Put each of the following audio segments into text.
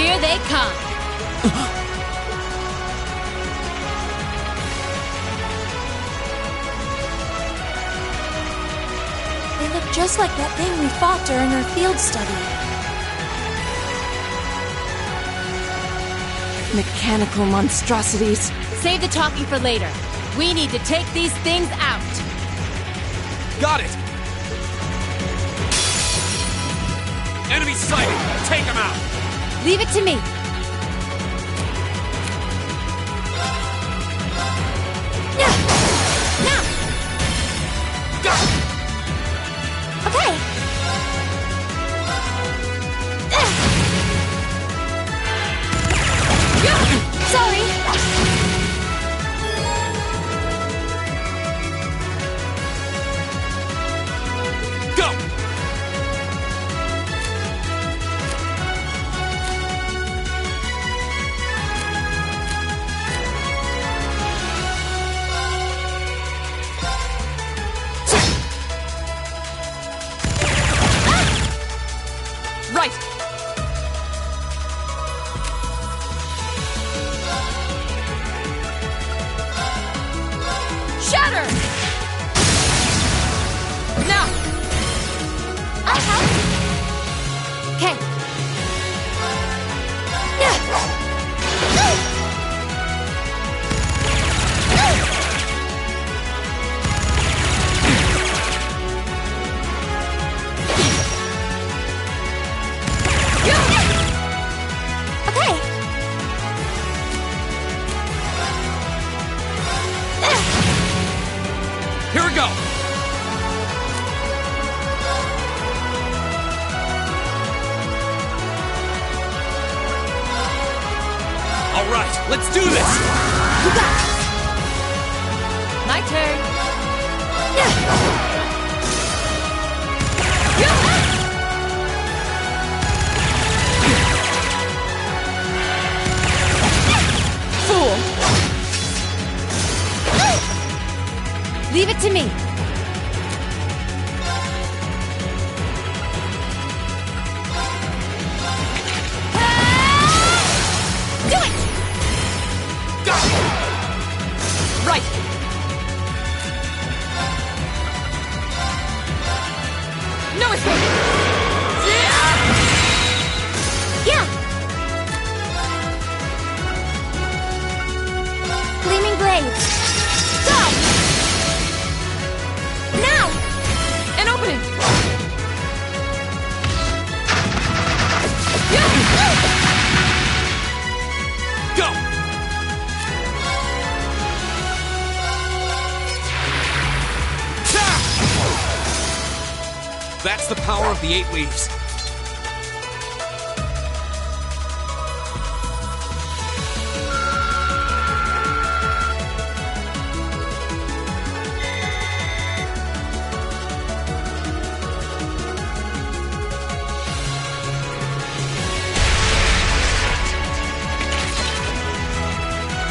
Here they come! They look just like that thing we fought during our field study. Mechanical monstrosities. Save the talking for later. We need to take these things out. Got it! Enemy sighted! Take him out! Leave it to me. Now! Go! Okay. Sorry. Go! Right! Shatter! Now! I'll help. Okay. Okay. Here we go! All right, let's do this! You got it! My turn. Fool! Leave it to me. Do it! Go! Right! No escape! Yeah! Gleaming blade. Done. Now. An opening! Go! That's the power of the 8 leaves.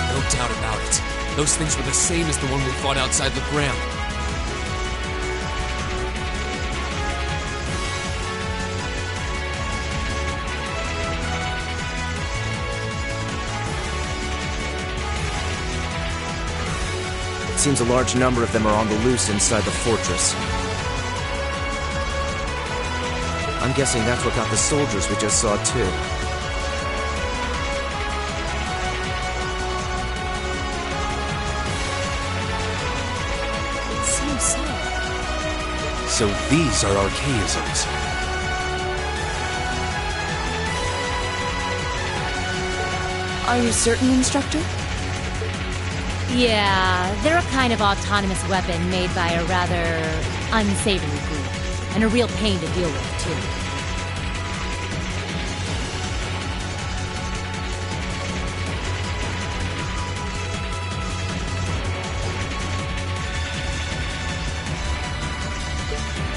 No doubt about it. Those things were the same as the one we fought outside the ground. Seems a large number of them are on the loose inside the fortress. I'm guessing that's what got the soldiers we just saw, too. It seems so. So these are archaisms. Are you certain, Instructor? Yeah, they're a kind of autonomous weapon made by a rather unsavory group. And a real pain to deal with, too.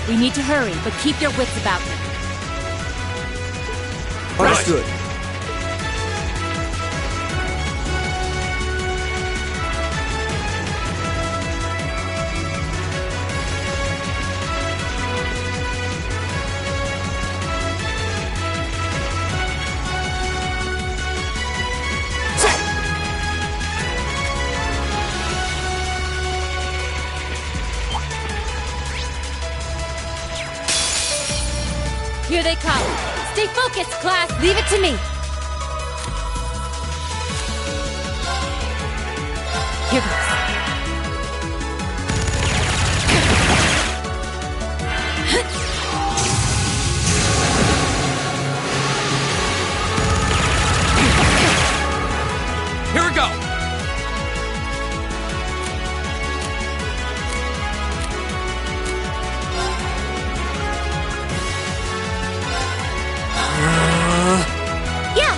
We need to hurry, but keep your wits about you. Understood. Here they come. Stay focused, class. Leave it to me. Here goes. Here we go! Yeah!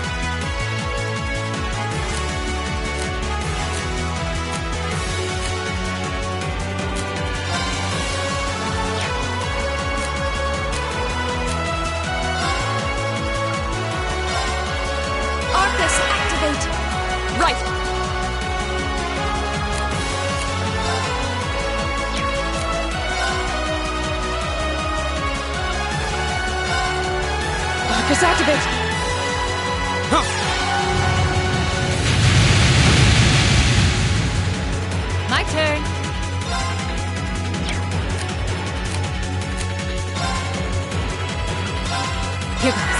Arcus, activate! Right! Arcus, activate! My turn. Here goes.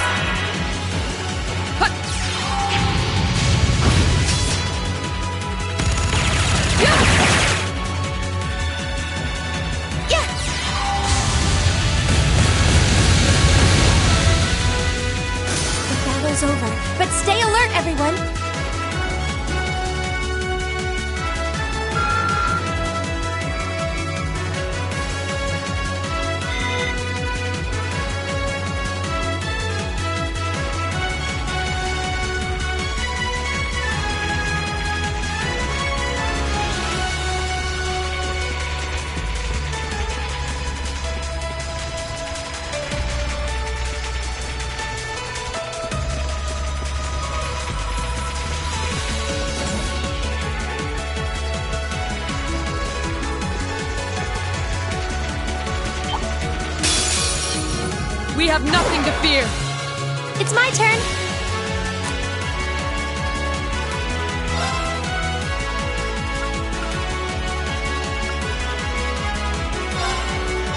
The battle's over, but stay alert, everyone! We have nothing to fear! It's my turn!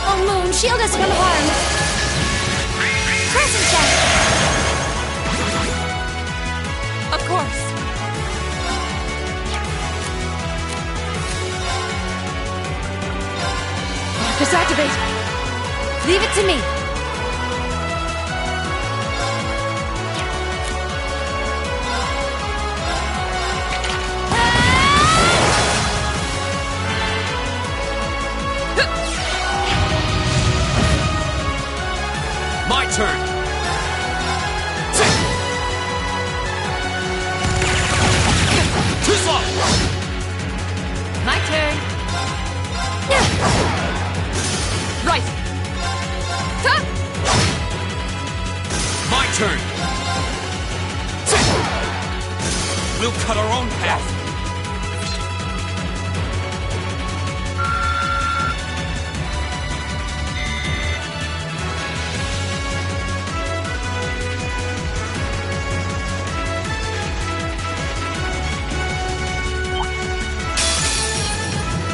Oh, Moon, shield us from harm! Crescent shot! Of course! Arcus, activate! Leave it to me. My turn! Too slow! My turn. Right! Huh? My turn! We'll cut our own path!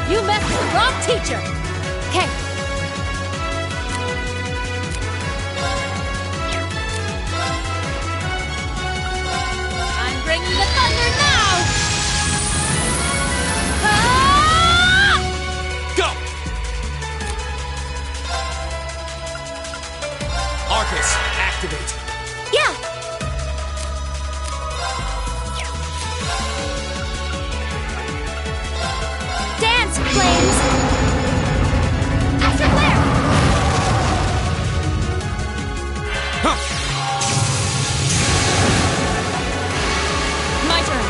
You messed with the wrong teacher. Okay. I'm bringing the thunder now. Ah! Go! Arcus, activate! Yeah! Dance, flames! Astral flare! Huh. My turn!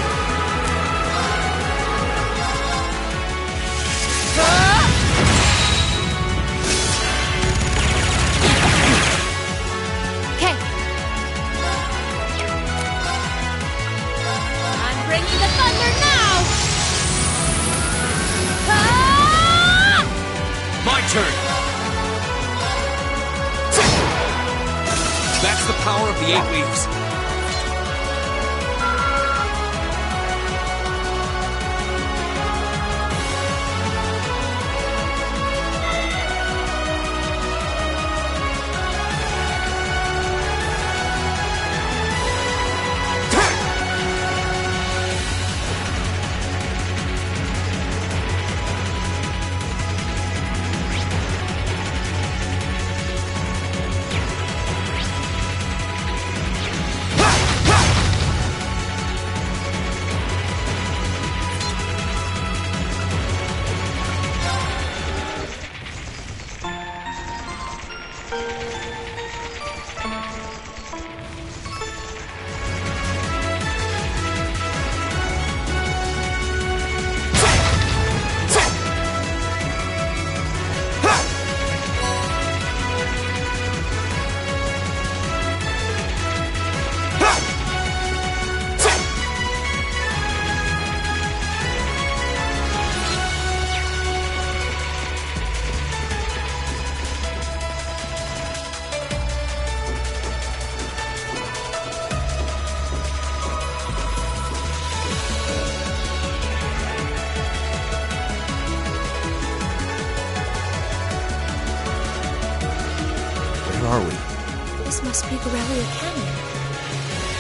Okay. I'm bringing the thunder now. Ah! My turn! That's the power of the 8 leaves. This must be Gorelia Canyon.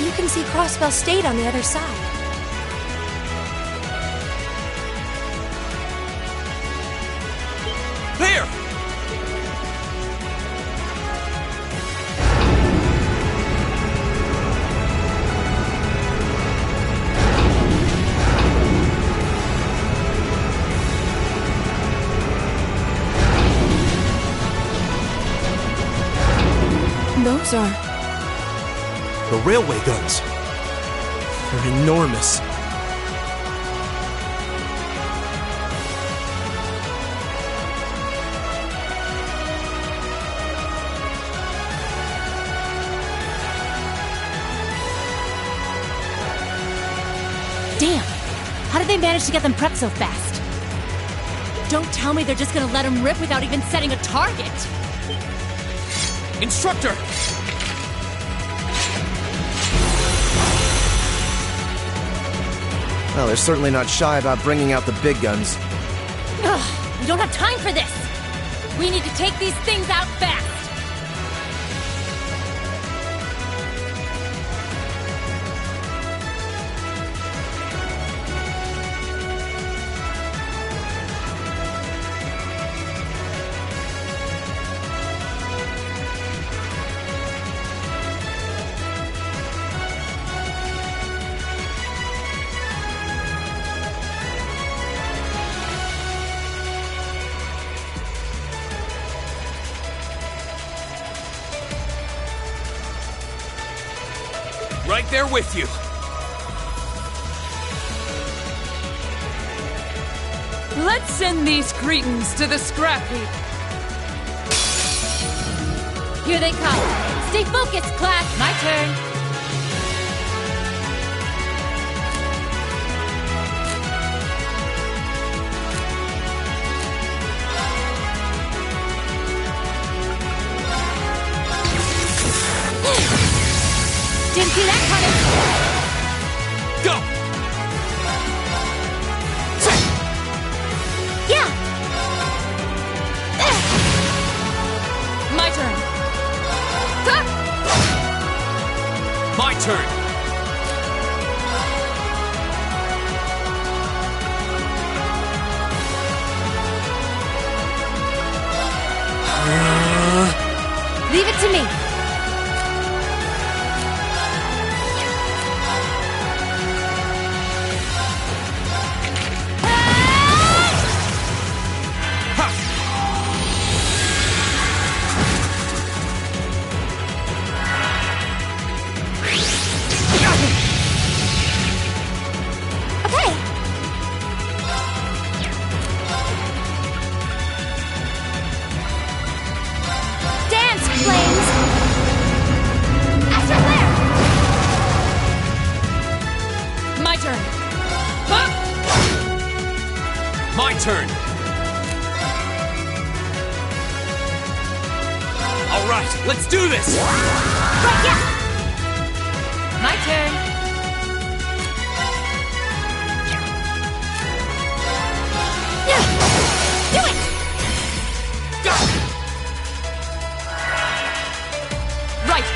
You can see Crossbell State on the other side. There! Those are... The railway guns. They're enormous. Damn! How did they manage to get them prepped so fast? Don't tell me they're just gonna let them rip without even setting a target! Instructor! Well, they're certainly not shy about bringing out the big guns. Ugh, we don't have time for this! We need to take these things out fast! Right there with you. Let's send these cretins to the scrap heap. Here they come! Stay focused, class! My turn! Didn't see that coming! Go! Yeah! My turn. My turn! Leave it to me! My turn! All right, let's do this! Right, yeah! My turn! Do it! Go! Right!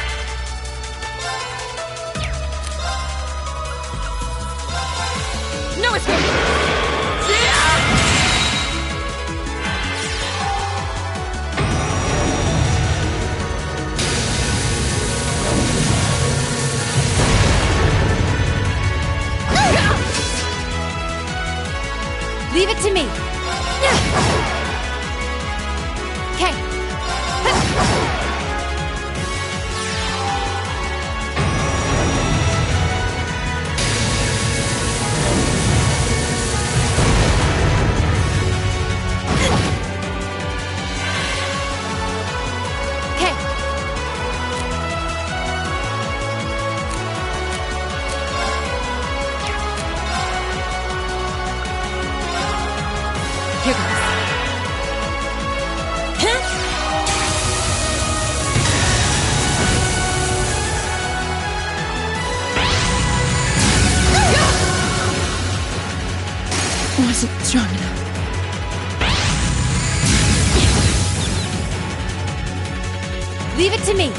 No escape! Leave it to me.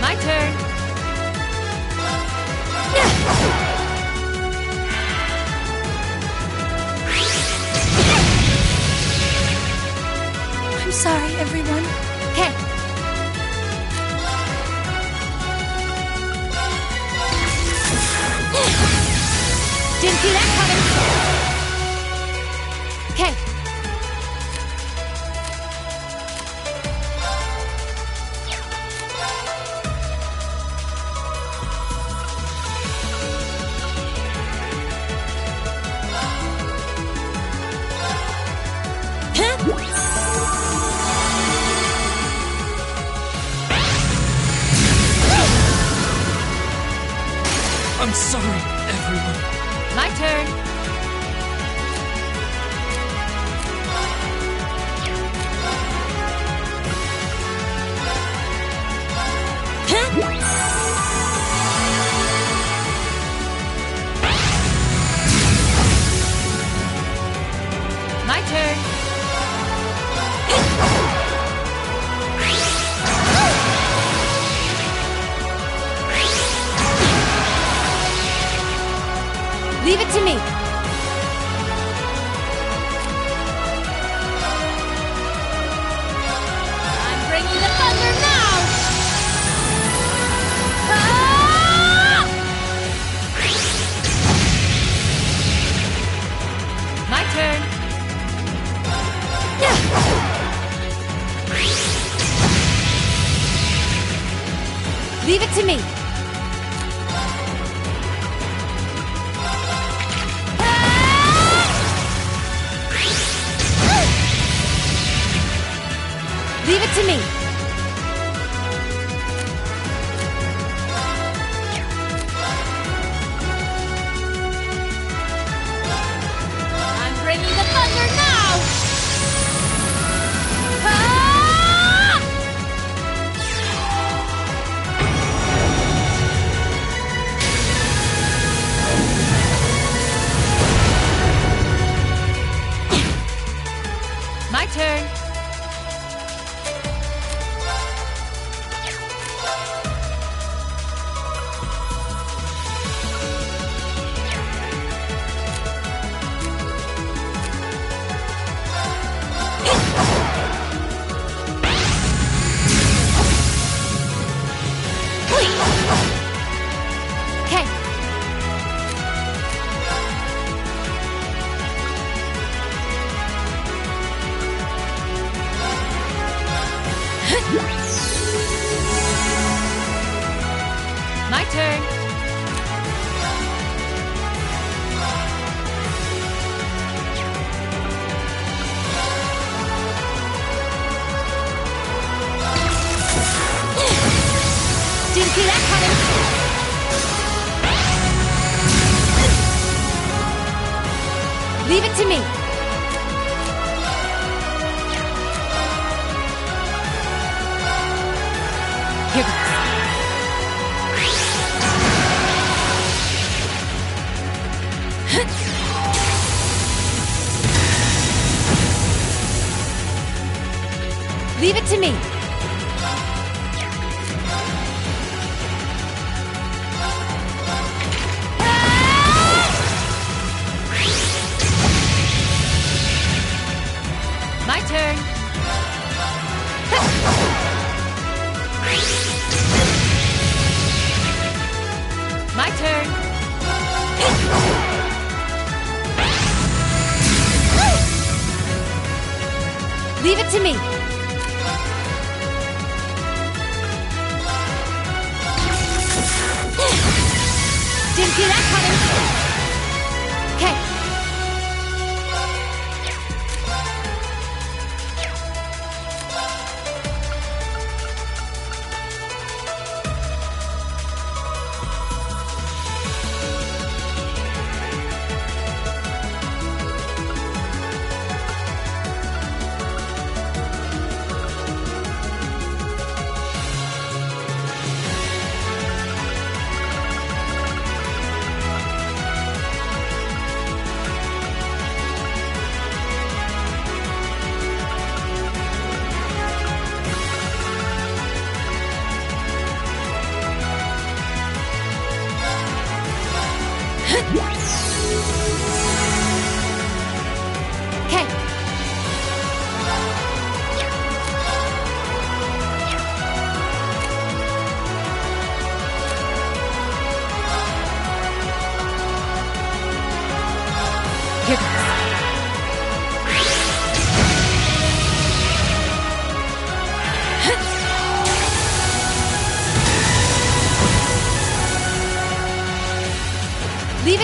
My turn. I'm sorry, everyone. Okay. Didn't see that coming. Okay. I'm sorry, everyone. My turn. My turn. Leave it to me. I'm bringing the thunder now. Ah! My turn. Leave it to me. Leave it to me. I'm bringing the thunder now. Ah! My turn. Okay. My turn. Didn't see that coming. Leave it to me. Here goes. Leave it to me. My turn. My turn. Leave it to me. Didn't see that coming. Okay.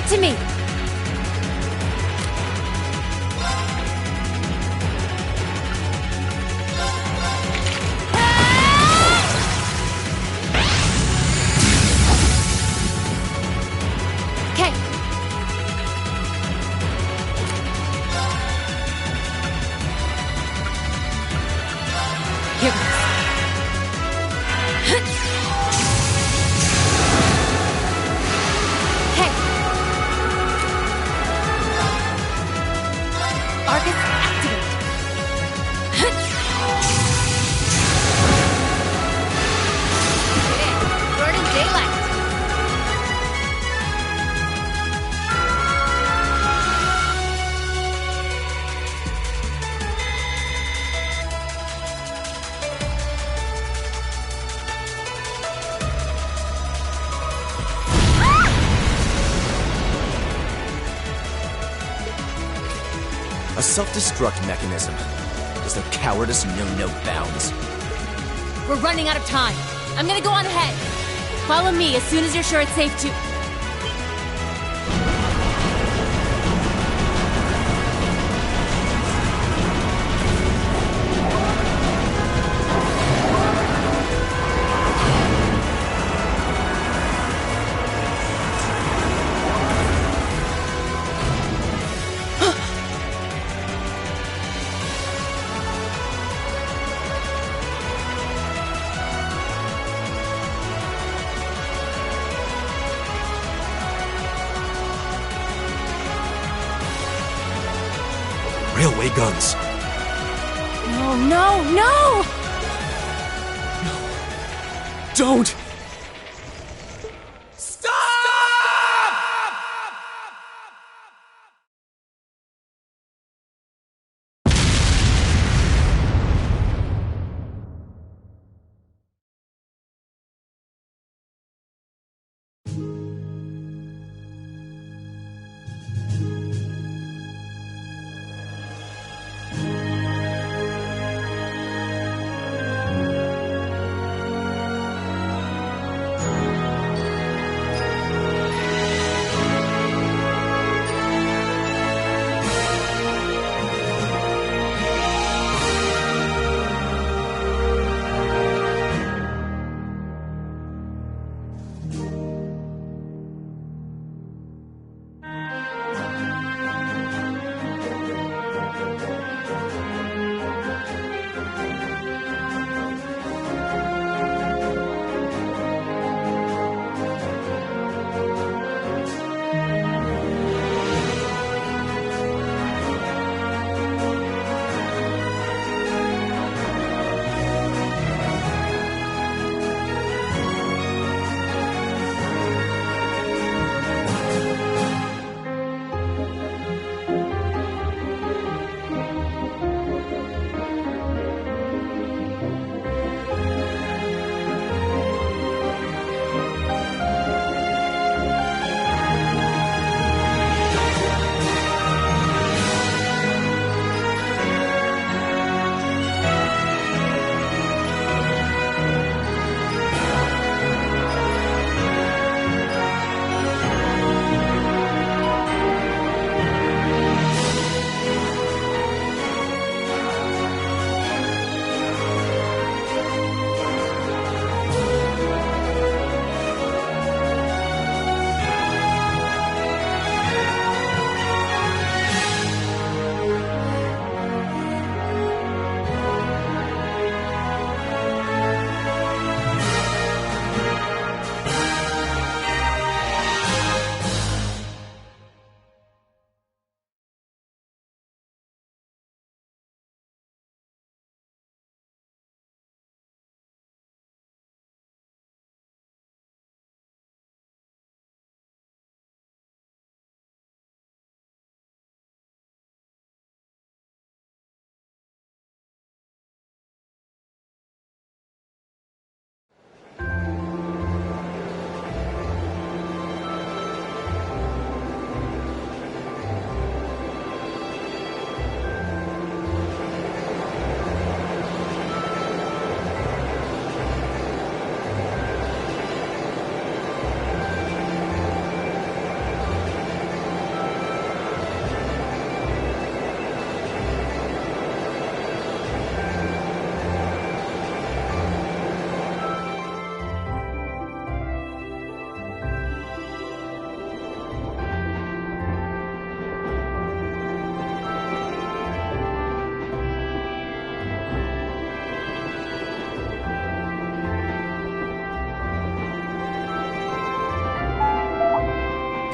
it to me! Okay. Here goes. Okay. Argus, activate. Burn in daylight. A self-destruct mechanism. Does their cowardice know no bounds? We're running out of time. I'm gonna go on ahead. Follow me as soon as you're sure it's safe to. Railway guns. No, no, no! Don't!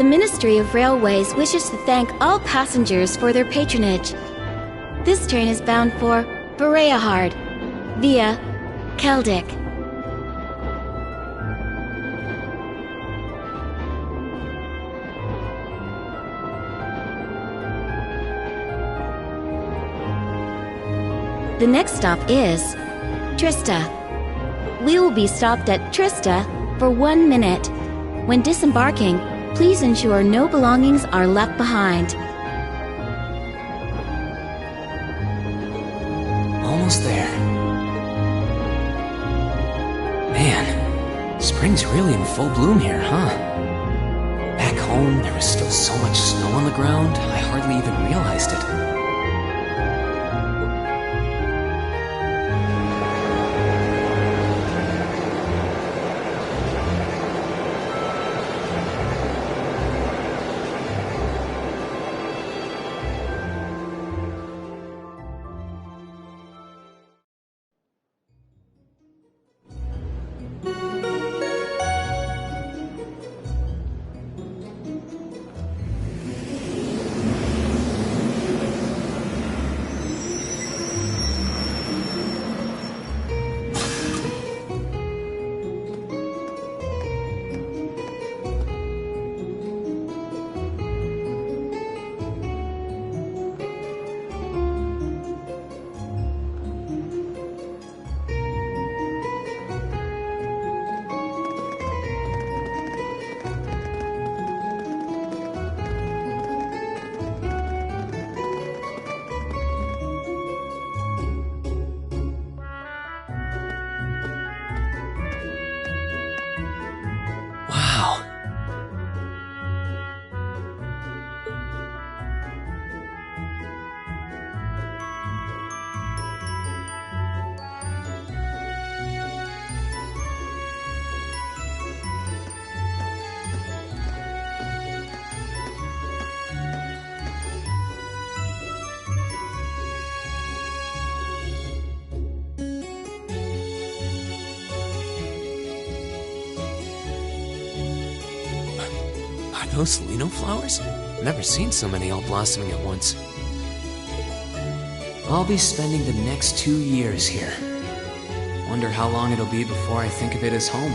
The Ministry of Railways wishes to thank all passengers for their patronage. This train is bound for Bereahard via Keldic. The next stop is Trista. We will be stopped at Trista for 1 minute. When disembarking, please ensure no belongings are left behind. Almost there. Man, spring's really in full bloom here, huh? Back home, there was still so much snow on the ground, I hardly even realized it. Those Lino flowers? Never seen so many all blossoming at once. I'll be spending the next 2 years here. Wonder how long it'll be before I think of it as home.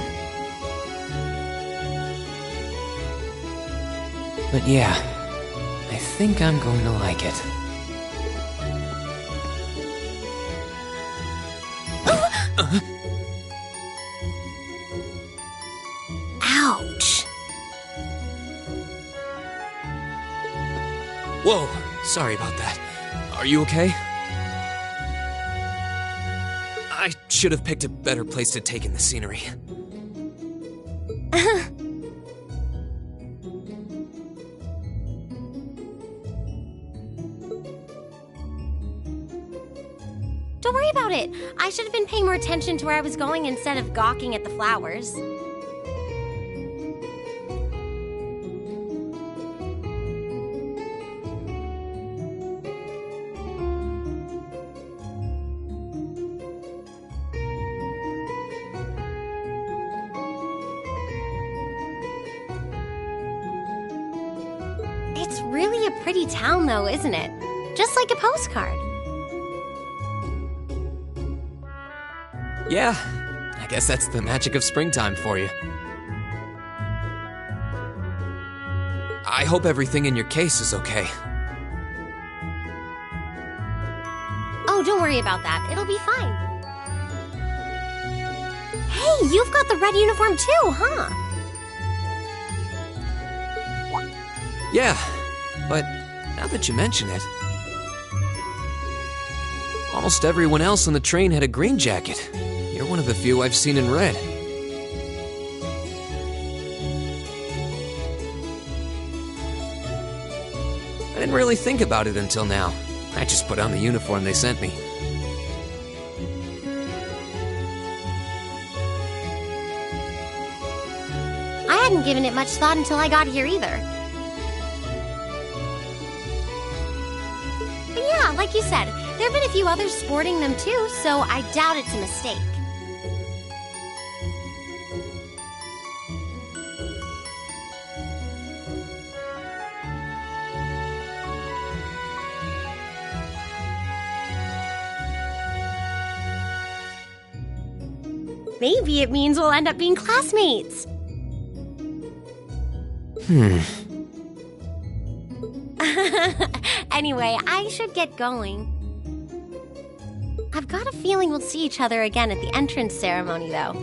But yeah, I think I'm going to like it. Ouch. Whoa, sorry about that. Are you okay? I should have picked a better place to take in the scenery. Don't worry about it. I should have been paying more attention to where I was going instead of gawking at the flowers. It's really a pretty town, though, isn't it? Just like a postcard. Yeah, I guess that's the magic of springtime for you. I hope everything in your case is okay. Oh, don't worry about that. It'll be fine. Hey, you've got the red uniform too, huh? Yeah, but now that you mention it, almost everyone else on the train had a green jacket. You're one of the few I've seen in red. I didn't really think about it until now. I just put on the uniform they sent me. I hadn't given it much thought until I got here either. But yeah, like you said, there have been a few others sporting them too, so I doubt it's a mistake. Maybe it means we'll end up being classmates. Anyway, I should get going. I've got a feeling we'll see each other again at the entrance ceremony, though.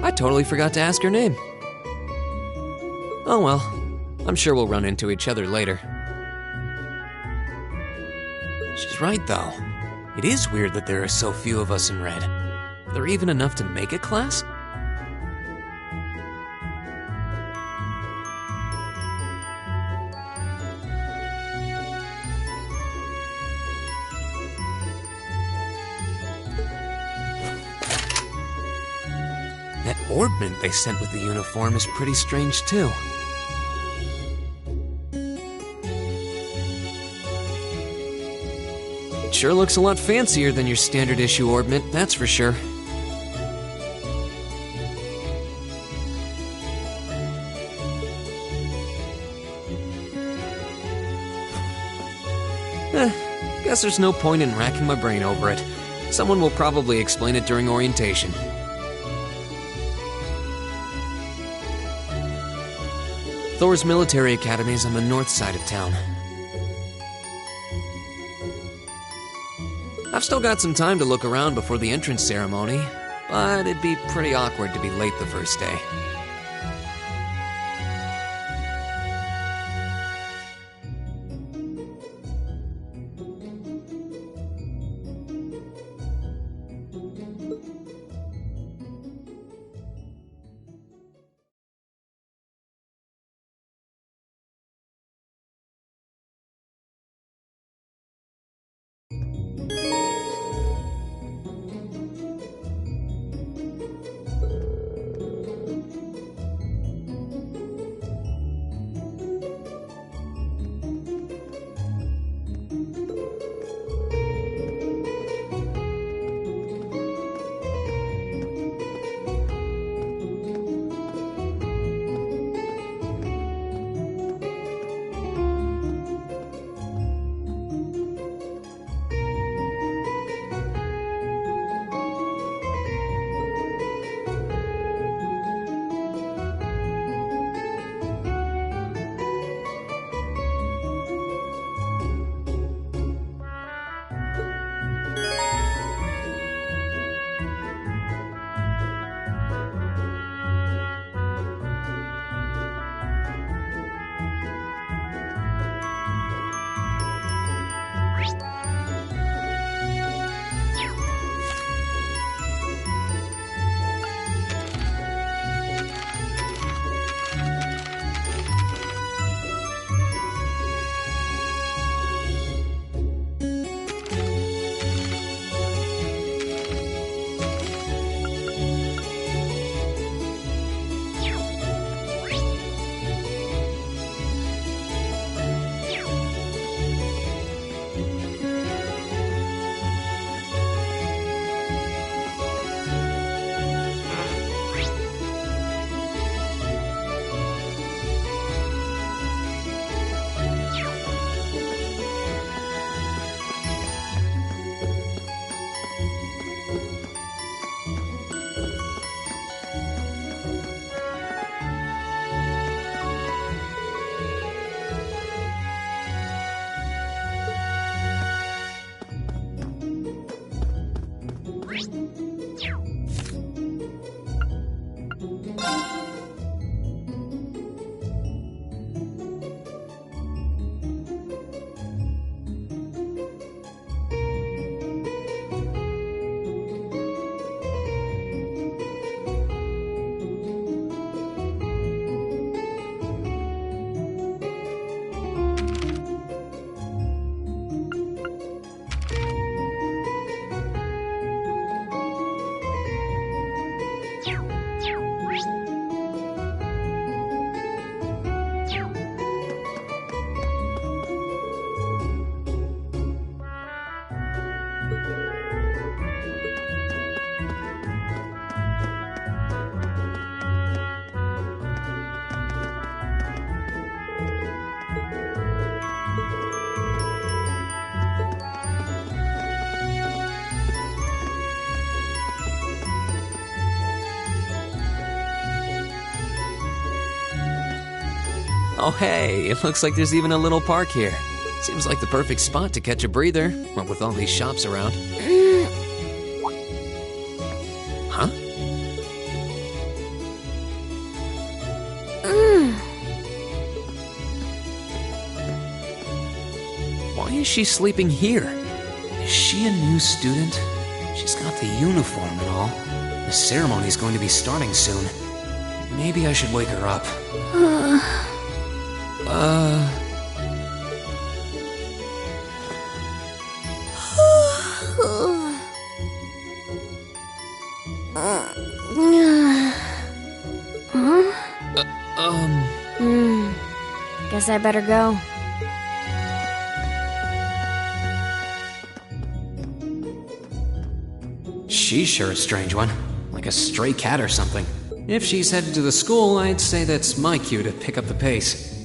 I totally forgot to ask her name. Oh well, I'm sure we'll run into each other later. She's right, though. It is weird that there are so few of us in red. Are there even enough to make a class? That orbment they sent with the uniform is pretty strange, too. It sure looks a lot fancier than your standard issue orbment, that's for sure. Guess there's no point in racking my brain over it. Someone will probably explain it during orientation. Thor's military academy is on the north side of town. I've still got some time to look around before the entrance ceremony, but it'd be pretty awkward to be late the first day. Oh hey, it looks like there's even a little park here. Seems like the perfect spot to catch a breather, what with all these shops around. Huh? Why is she sleeping here? Is she a new student? She's got the uniform and all. The ceremony's going to be starting soon. Maybe I should wake her up. Guess I better go. She's sure a strange one. Like a stray cat or something. If she's headed to the school, I'd say that's my cue to pick up the pace.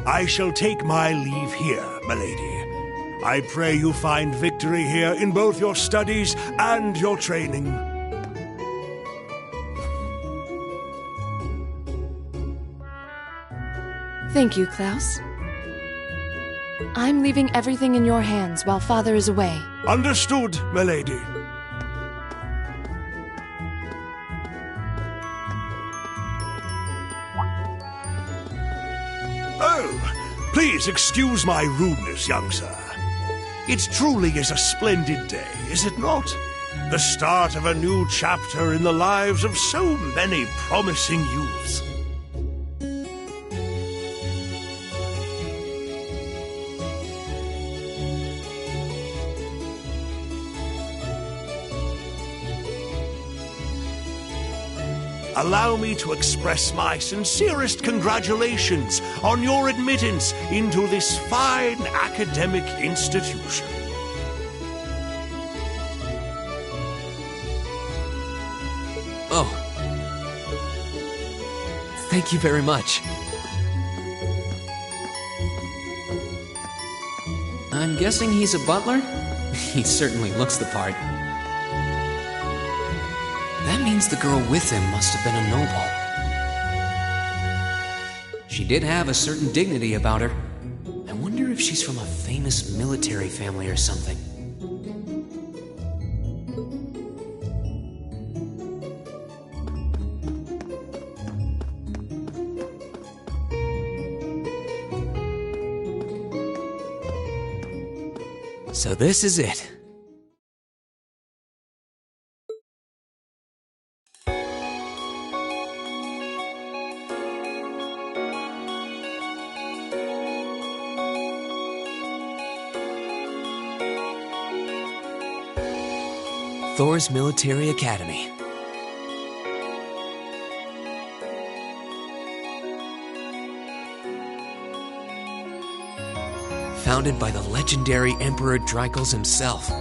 I shall take my leave here, milady. I pray you find victory here in both your studies and your training. Thank you, Klaus. I'm leaving everything in your hands while Father is away. Understood, milady. Oh, please excuse my rudeness, young sir. It truly is a splendid day, is it not? The start of a new chapter in the lives of so many promising youths. Allow me to express my sincerest congratulations on your admittance into this fine academic institution. Oh. Thank you very much. I'm guessing he's a butler? He certainly looks the part. That means the girl with him must have been a noble. She did have a certain dignity about her. I wonder if she's from a famous military family or something. So this is it. Thor's Military Academy. Founded by the legendary Emperor Dreikels himself.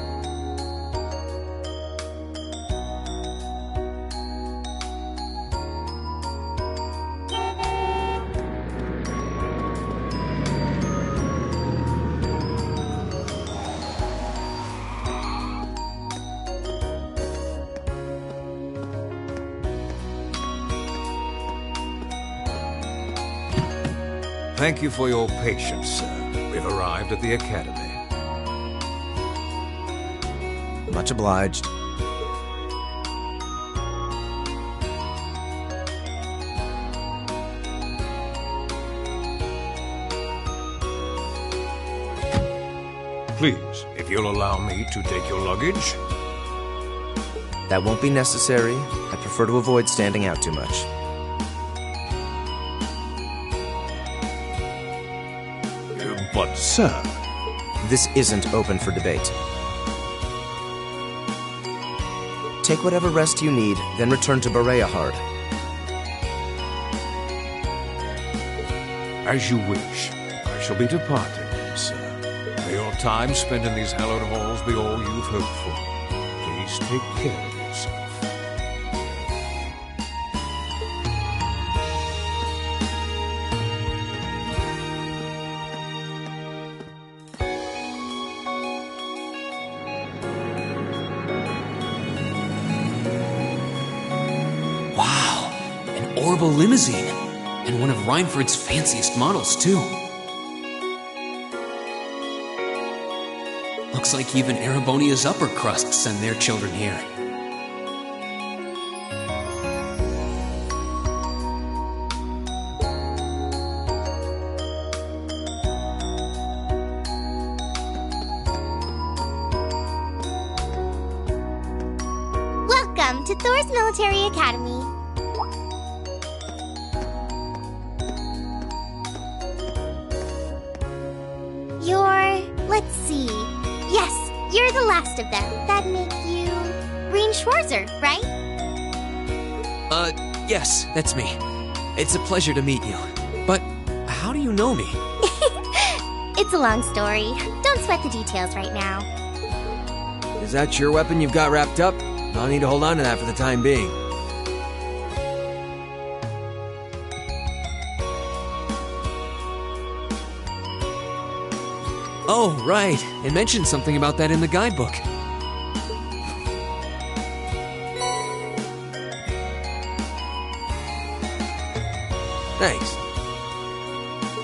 Thank you for your patience, sir. We've arrived at the Academy. Much obliged. Please, if you'll allow me to take your luggage. That won't be necessary. I prefer to avoid standing out too much. But, sir... This isn't open for debate. Take whatever rest you need, then return to Bereahard. As you wish. I shall be departing, sir. May your time spent in these hallowed halls be all you've hoped for. Please take care of yourself. Orbital limousine, and one of Reinford's fanciest models, too. Looks like even Erebonia's upper crust send their children here. Welcome to Thor's Military Academy. Let's see. Yes, you're the last of them. That'd make you... Green Schwarzer, right? Yes, that's me. It's a pleasure to meet you. But how do you know me? It's a long story. Don't sweat the details right now. Is that your weapon you've got wrapped up? I'll need to hold on to that for the time being. Oh, right. It mentioned something about that in the guidebook. Thanks.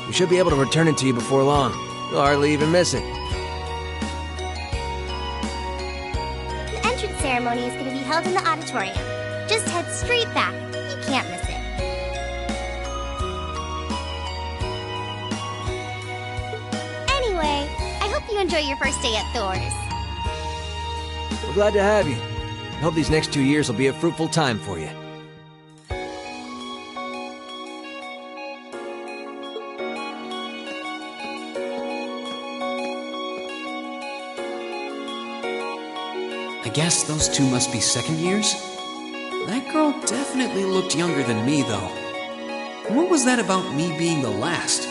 We should be able to return it to you before long. You'll hardly even miss it. The entrance ceremony is going to be held in the auditorium. Just head straight back. You can't miss it. Anyway, I hope you enjoy your first day at Thor's. We're glad to have you. I hope these next 2 years will be a fruitful time for you. I guess those two must be second years? That girl definitely looked younger than me, though. What was that about me being the last?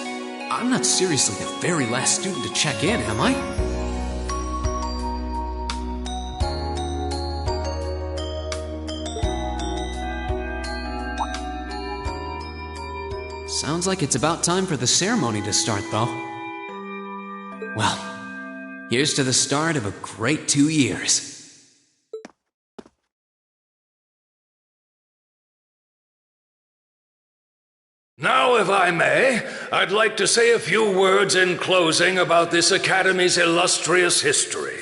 I'm not seriously the very last student to check in, am I? Sounds like it's about time for the ceremony to start, though. Well, here's to the start of a great 2 years. Now, if I may, I'd like to say a few words in closing about this Academy's illustrious history.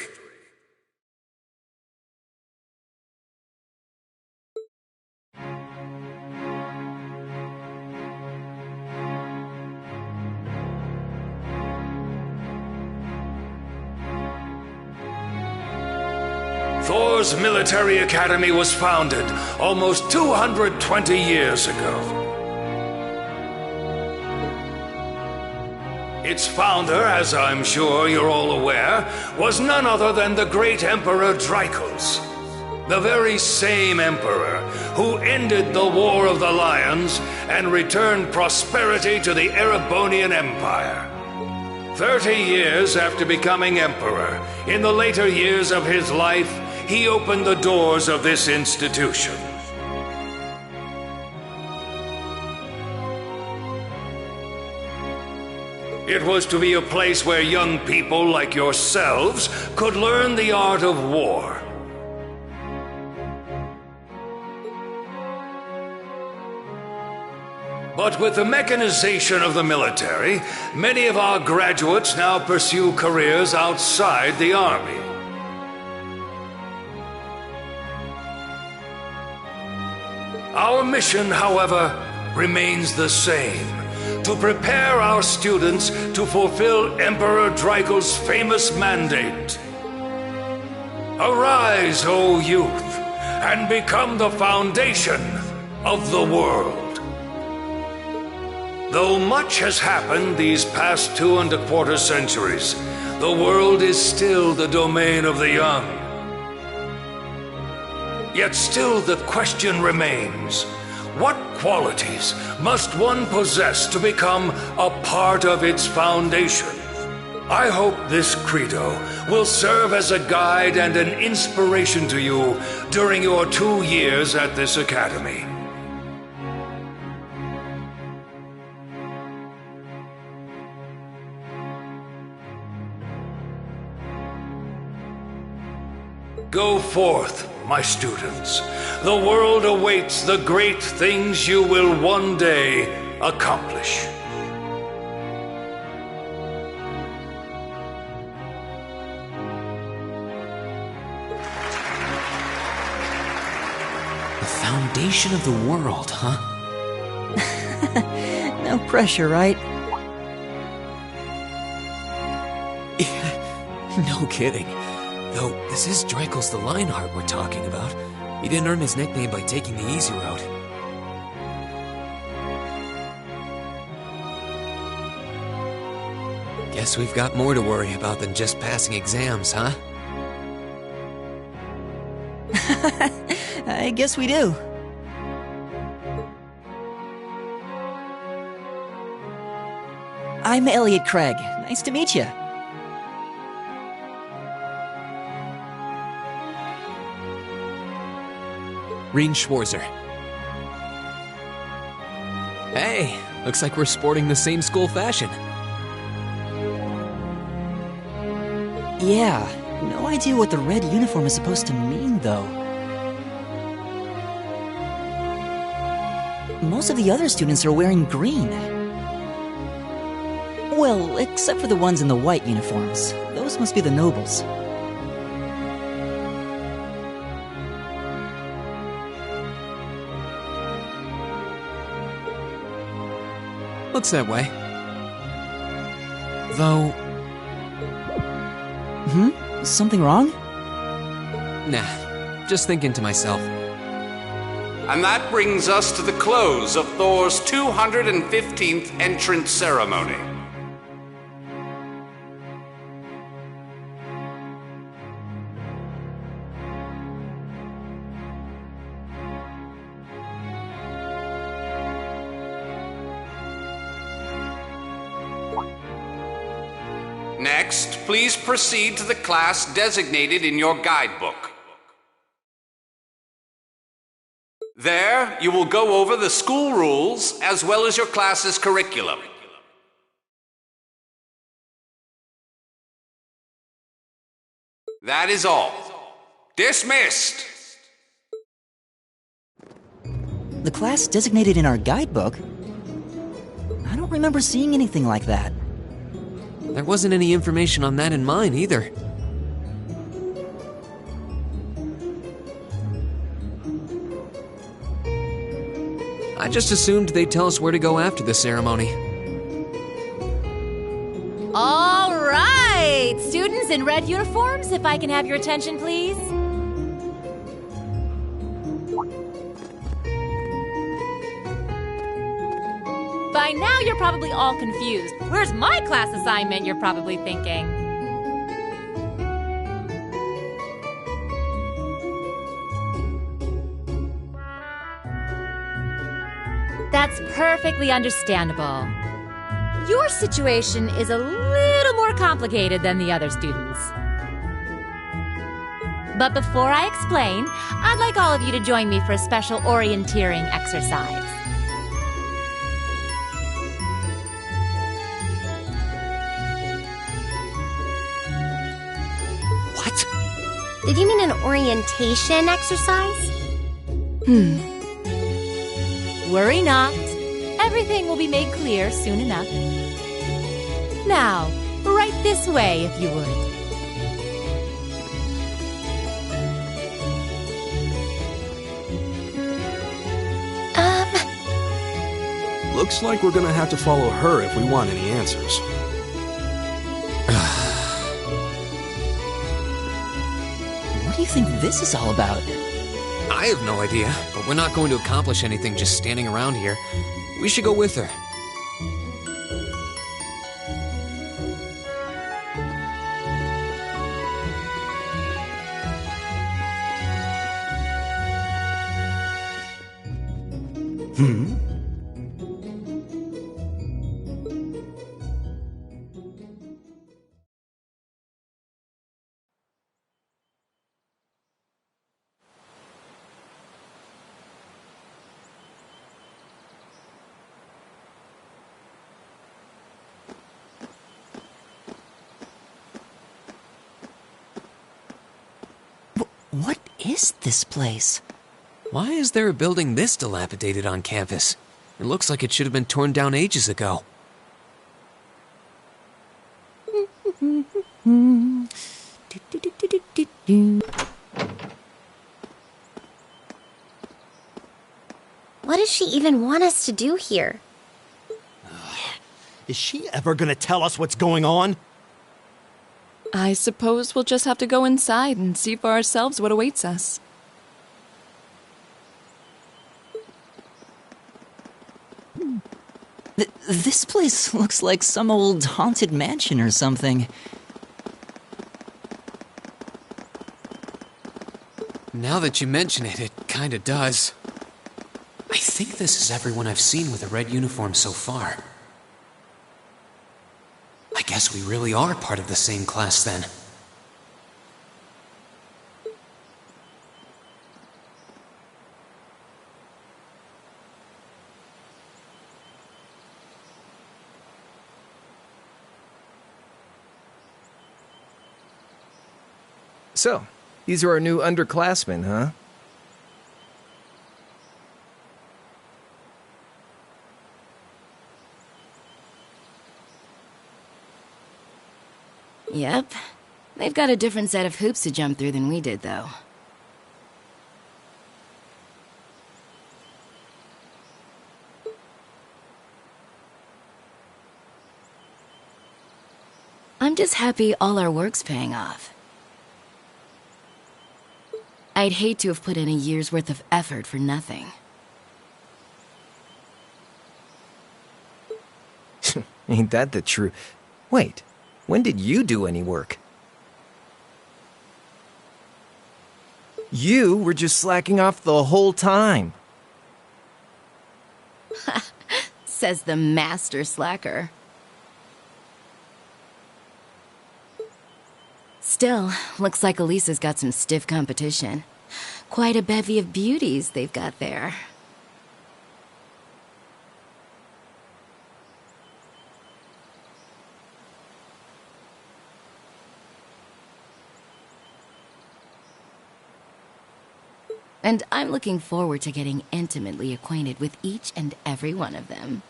Thor's Military Academy was founded almost 220 years ago. Its founder, as I'm sure you're all aware, was none other than the great Emperor Daisukidesu, the very same emperor who ended the War of the Lions and returned prosperity to the Erebonian Empire. 30 years after becoming emperor, in the later years of his life, he opened the doors of this institution. It was to be a place where young people like yourselves could learn the art of war. But with the mechanization of the military, many of our graduates now pursue careers outside the army. Our mission, however, remains the same: to prepare our students to fulfill Emperor Daisukidesu's famous mandate. Arise, O youth, and become the foundation of the world. Though much has happened these past 2¼ centuries, the world is still the domain of the young. Yet still the question remains: what qualities must one possess to become a part of its foundation? I hope this credo will serve as a guide and an inspiration to you during your 2 years at this academy. Go forth, my students. The world awaits the great things you will one day accomplish. The foundation of the world, huh? No pressure, right? No kidding. Though, this is Draco's the Lionheart we're talking about. He didn't earn his nickname by taking the easy route. Guess we've got more to worry about than just passing exams, huh? I guess we do. I'm Elliot Craig. Nice to meet you. Reen Schwarzer. Hey, looks like we're sporting the same school fashion. Yeah, no idea what the red uniform is supposed to mean, though. Most of the other students are wearing green. Well, except for the ones in the white uniforms. Those must be the nobles. Looks that way. Though... Something wrong? Nah, just thinking to myself. And that brings us to the close of Thor's 215th entrance ceremony. Next, please proceed to the class designated in your guidebook. There, you will go over the school rules as well as your class's curriculum. That is all. Dismissed! The class designated in our guidebook? I don't remember seeing anything like that. There wasn't any information on that in mine either. I just assumed they'd tell us where to go after the ceremony. All right! Students in red uniforms, if I can have your attention, please. By now, you're probably all confused. Where's my class assignment, you're probably thinking. That's perfectly understandable. Your situation is a little more complicated than the other students. But before I explain, I'd like all of you to join me for a special orienteering exercise. What? Did you mean an orientation exercise? Worry not. Everything will be made clear soon enough. Now, right this way, if you would. Looks like we're gonna have to follow her if we want any answers. What do you think this is all about? I have no idea, but we're not going to accomplish anything just standing around here. We should go with her. What is this place? Why is there a building this dilapidated on campus? It looks like it should have been torn down ages ago. What does she even want us to do here? Is she ever gonna tell us what's going on? I suppose we'll just have to go inside and see for ourselves what awaits us. This place looks like some old haunted mansion or something. Now that you mention it, it kinda does. I think this is everyone I've seen with a red uniform so far. I guess we really are part of the same class then. So, these are our new underclassmen, huh? Yep. They've got a different set of hoops to jump through than we did, though. I'm just happy all our work's paying off. I'd hate to have put in a year's worth of effort for nothing. Ain't that the truth? Wait, when did you do any work? You were just slacking off the whole time. Says the master slacker. Still, looks like Elisa's got some stiff competition. Quite a bevy of beauties they've got there. And I'm looking forward to getting intimately acquainted with each and every one of them.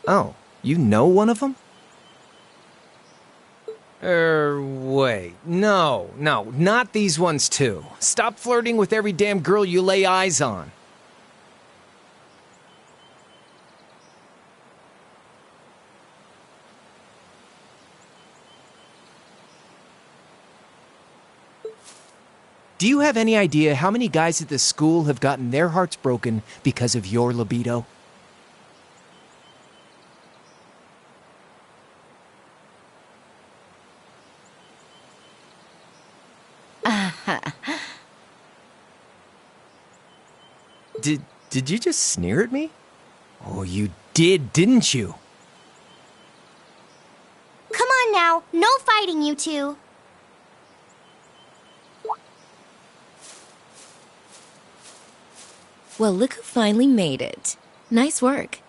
Oh, you know one of them? Wait. No, not these ones too. Stop flirting with every damn girl you lay eyes on. Do you have any idea how many guys at this school have gotten their hearts broken because of your libido? Did you just sneer at me? Oh, you did, didn't you? Come on now, no fighting, you two. Well, look who finally made it. Nice work.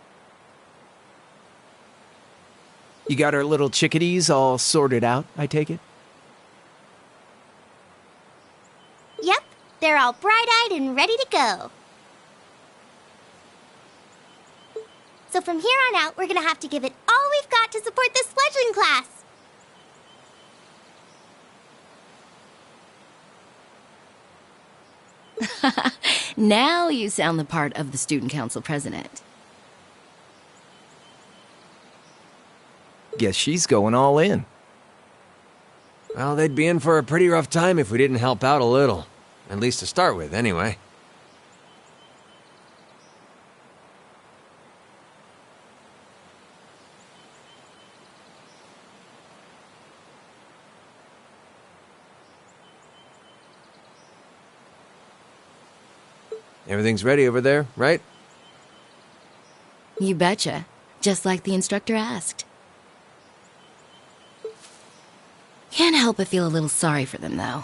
You got our little chickadees all sorted out, I take it? Yep, they're all bright-eyed and ready to go. So from here on out, we're gonna have to give it all we've got to support this fledgling class. Now you sound the part of the student council president. Guess she's going all in. Well, they'd be in for a pretty rough time if we didn't help out a little. At least to start with, anyway. Everything's ready over there, right? You betcha. Just like the instructor asked. Can't help but feel a little sorry for them, though.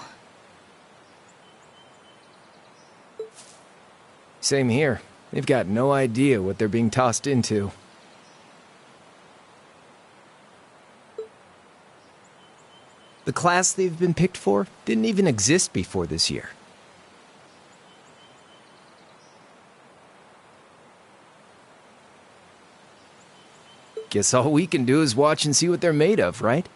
Same here. They've got no idea what they're being tossed into. The class they've been picked for didn't even exist before this year. Guess all we can do is watch and see what they're made of, right?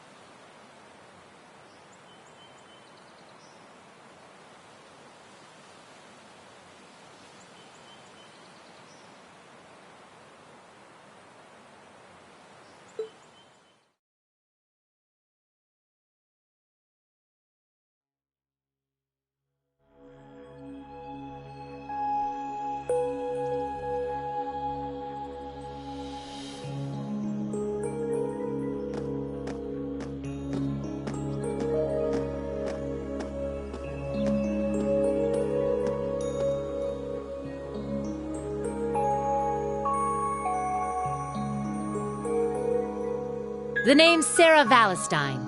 The name's Sarah Valestine.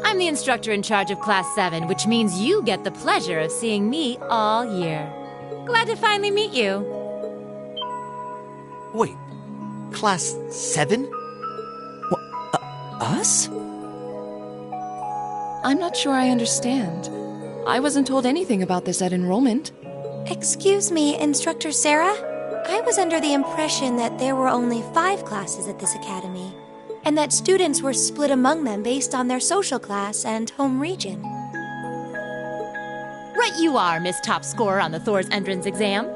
I'm the instructor in charge of Class 7, which means you get the pleasure of seeing me all year. Glad to finally meet you. Wait, Class 7? Us? I'm not sure I understand. I wasn't told anything about this at enrollment. Excuse me, Instructor Sarah? I was under the impression that there were only 5 classes at this academy, and that students were split among them based on their social class and home region. Right you are, Miss Top Scorer on the Thor's entrance exam.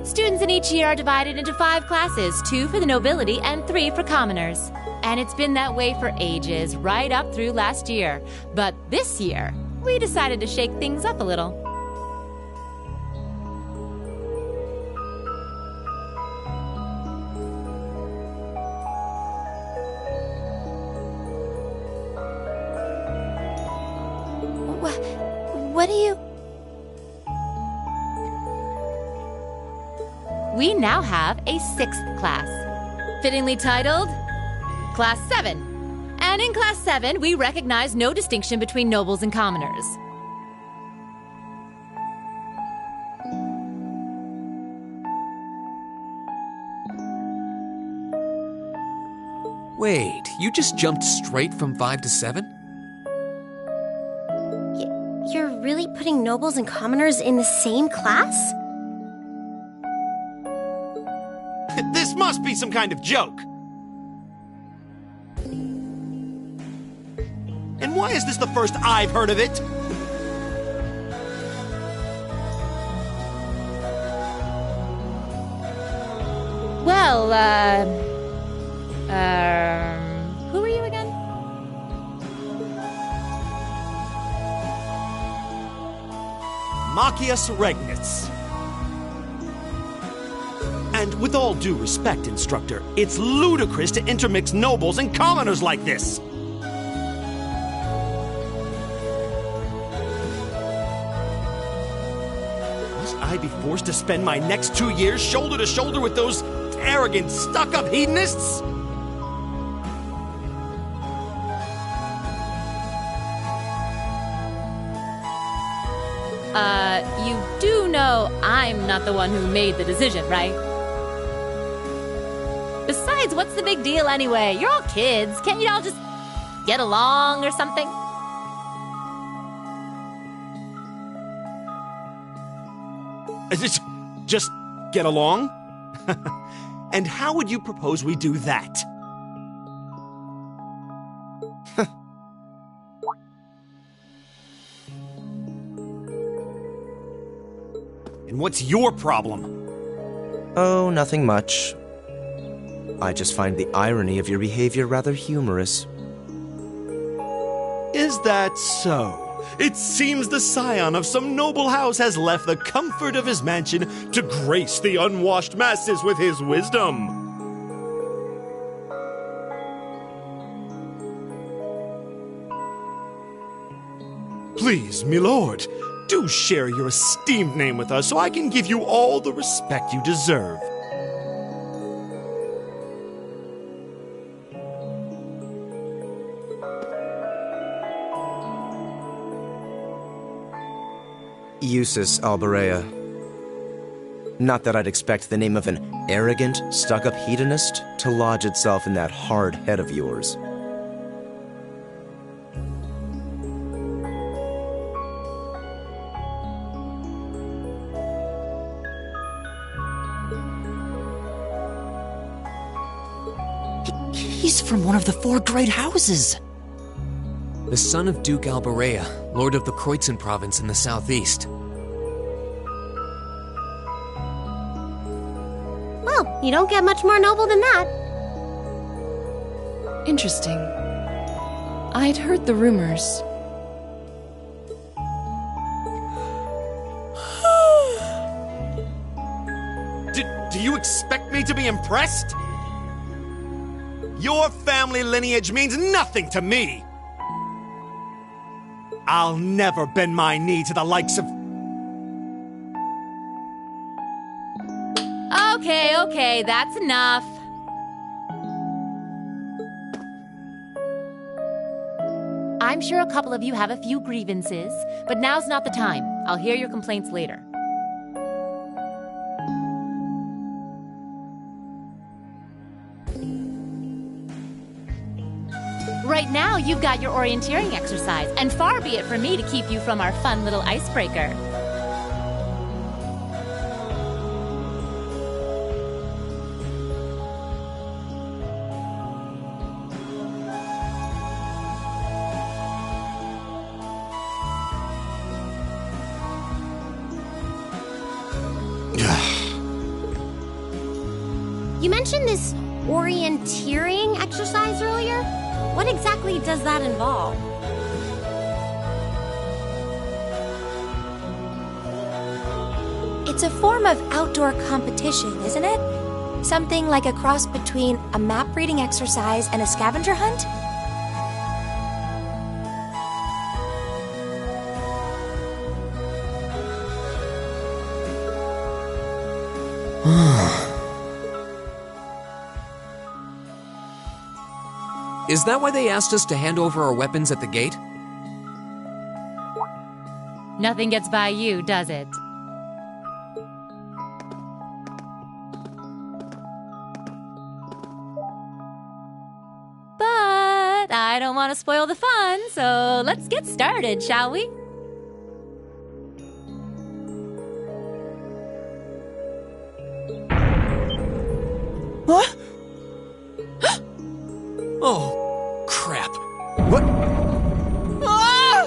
Students in each year are divided into 5 classes, 2 for the nobility and 3 for commoners. And it's been that way for ages, right up through last year. But this year, we decided to shake things up a little. What do you... We now have a 6th class, fittingly titled Class 7. And in Class 7, we recognize no distinction between nobles and commoners. Wait, you just jumped straight from 5 to 7? You're really putting nobles and commoners in the same class? This must be some kind of joke. And why is this the first I've heard of it? Well, who are you again? Machius Regnitz. And with all due respect, Instructor, it's ludicrous to intermix nobles and commoners like this. Must I be forced to spend my next 2 years shoulder to shoulder with those arrogant, stuck-up hedonists? You do know I'm not the one who made the decision, right? Besides, what's the big deal anyway? You're all kids. Can't you all just get along or something? Just get along? And how would you propose we do that? And what's your problem? Oh, nothing much. I just find the irony of your behavior rather humorous. Is that so? It seems the scion of some noble house has left the comfort of his mansion to grace the unwashed masses with his wisdom. Please, milord, do share your esteemed name with us so I can give you all the respect you deserve. Eustace Alberea. Not that I'd expect the name of an arrogant, stuck-up hedonist to lodge itself in that hard head of yours. He's from one of the 4 great houses. The son of Duke Alberea, lord of the Kreutzen province in the southeast. Well, you don't get much more noble than that. Interesting. I'd heard the rumors. Do you expect me to be impressed? Your family lineage means nothing to me. I'll never bend my knee to the likes of... Okay, that's enough. I'm sure a couple of you have a few grievances, but now's not the time. I'll hear your complaints later. right now you've got your orienteering exercise, and far be it from me to keep you from our fun little icebreaker. You mentioned this orienteering exercise earlier? What exactly does that involve? It's a form of outdoor competition, isn't it? Something like a cross between a map-reading exercise and a scavenger hunt? Is that why they asked us to hand over our weapons at the gate? Nothing gets by you, does it? But I don't want to spoil the fun, so let's get started, shall we? What? Oh, crap. What? Ah!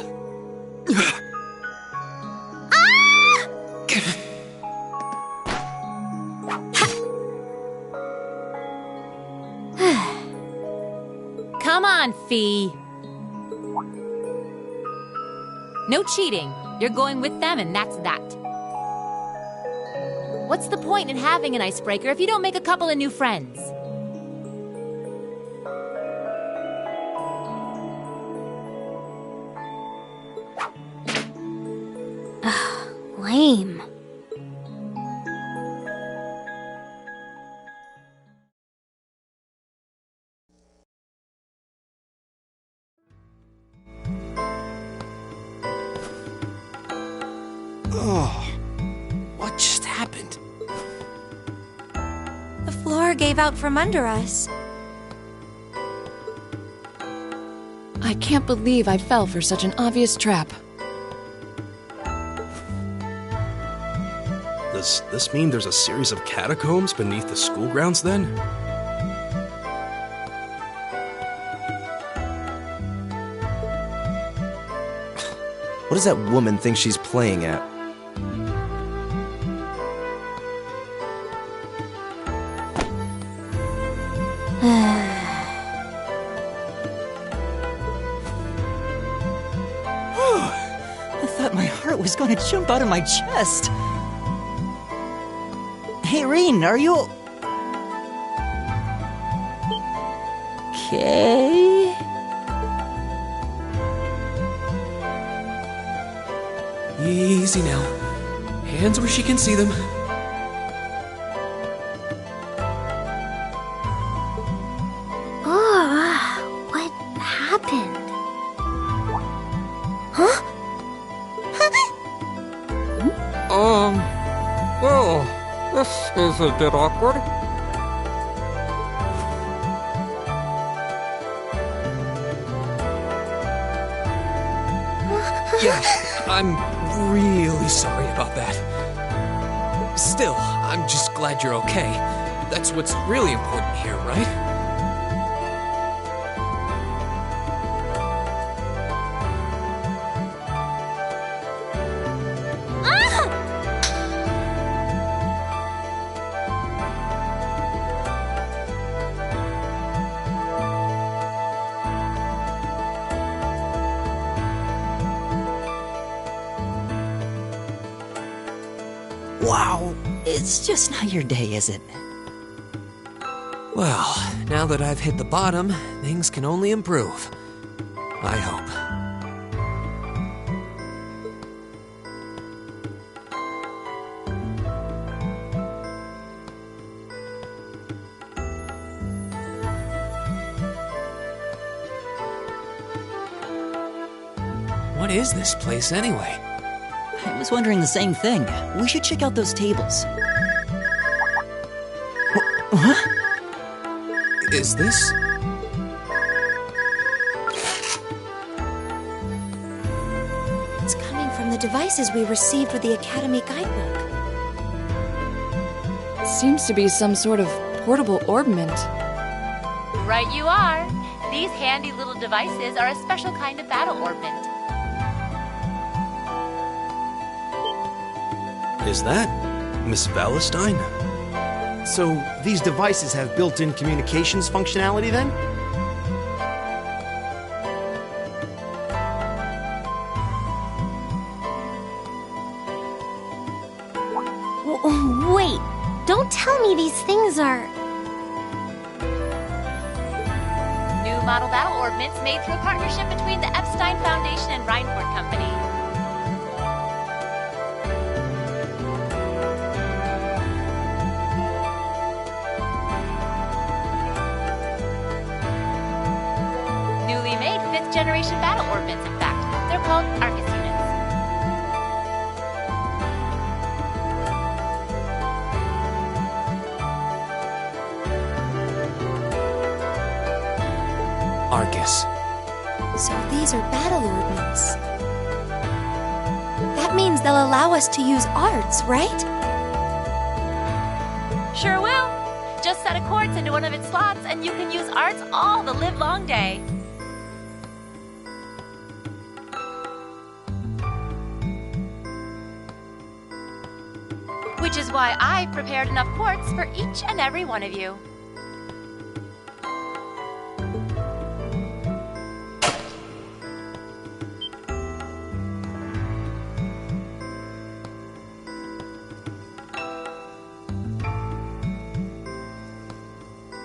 Come on, Fee. No cheating. You're going with them, and that's that. What's the point in having an icebreaker if you don't make a couple of new friends? Lame. Oh, what just happened? The floor gave out from under us. I can't believe I fell for such an obvious trap. Does this mean there's a series of catacombs beneath the school grounds then? What does that woman think she's playing at? I thought my heart was going to jump out of my chest. Hey, Reen, are you... okay? Easy now. Hands where she can see them. Oh, what happened? Huh? Well, this is a bit awkward. Yeah, I'm really sorry about that. Still, I'm just glad you're okay. That's what's really important here, right? Wow, it's just not your day, is it? Well, now that I've hit the bottom, things can only improve. I hope. What is this place anyway? I was wondering the same thing. We should check out those tables. What? Is this... devices we received with the Academy guidebook. Seems to be some sort of portable orbment. Right you are. These handy little devices are a special kind of battle orbment. Is that Miss Valentine? So, these devices have built-in communications functionality then? Wait, don't tell me these things are... New model battle orbments made through a partnership between the Epstein Foundation and Reinfort Company. Newly made 5th generation battle orbments, in fact. They're called Arcus units. Arcus. So these are battle orbments. That means they'll allow us to use arts, right? Sure will. Just set a quartz into one of its slots and you can use arts all the livelong day. Which is why I prepared enough quartz for each and every one of you.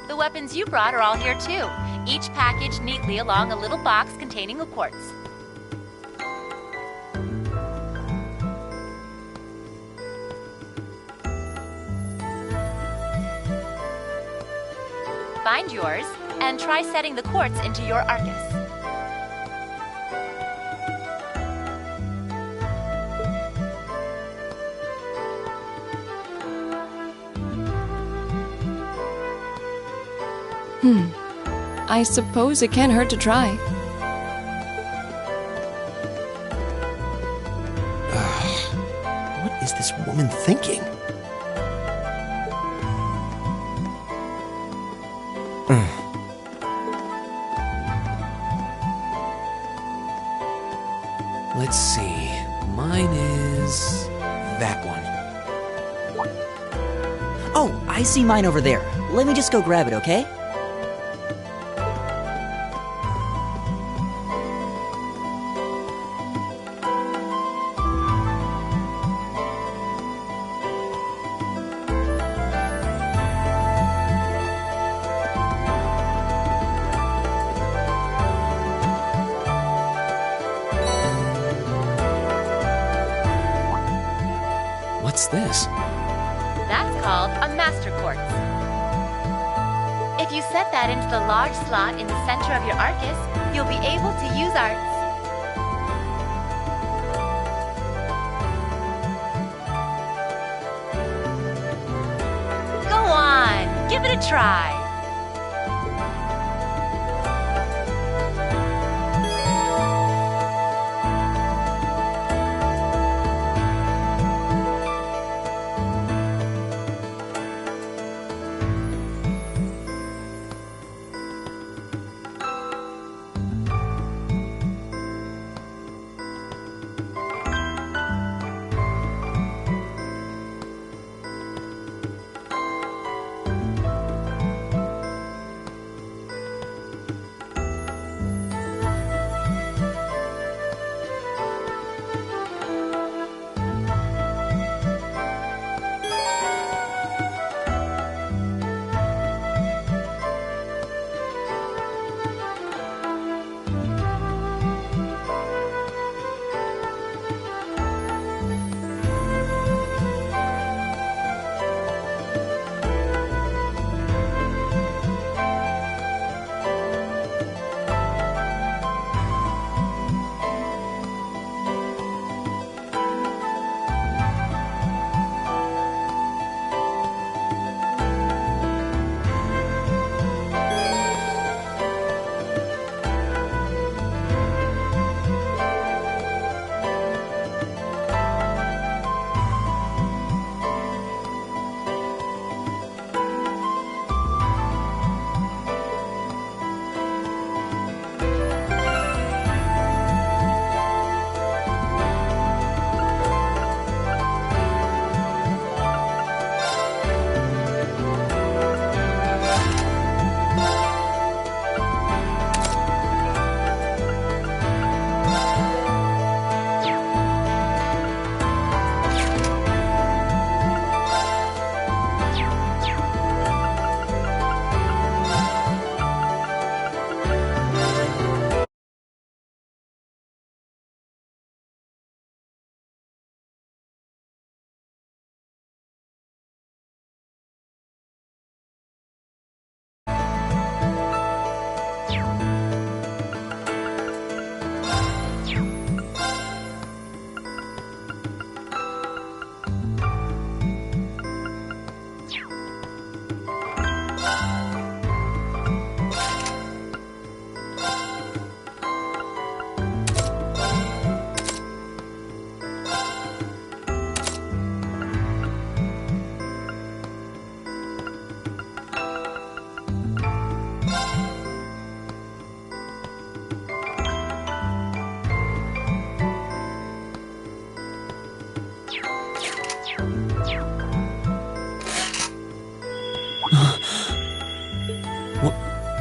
The weapons you brought are all here too, each packaged neatly along a little box containing a quartz. Find yours and try setting the quartz into your Arcus. I suppose it can't hurt to try. What is this woman thinking? Let's see. Mine is that one. Oh, I see mine over there. Let me just go grab it, okay? What's this? That's called a master quartz. If you set that into the large slot in the center of your Arcus, you'll be able to use arts. Go on, give it a try.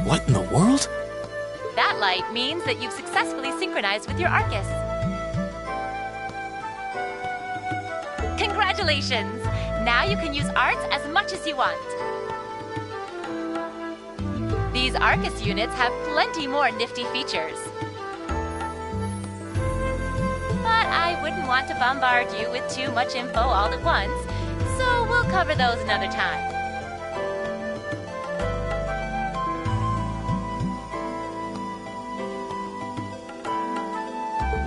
What in the world? That light means that you've successfully synchronized with your Arcus. Congratulations! Now you can use arts as much as you want. These Arcus units have plenty more nifty features. But I wouldn't want to bombard you with too much info all at once, so we'll cover those another time.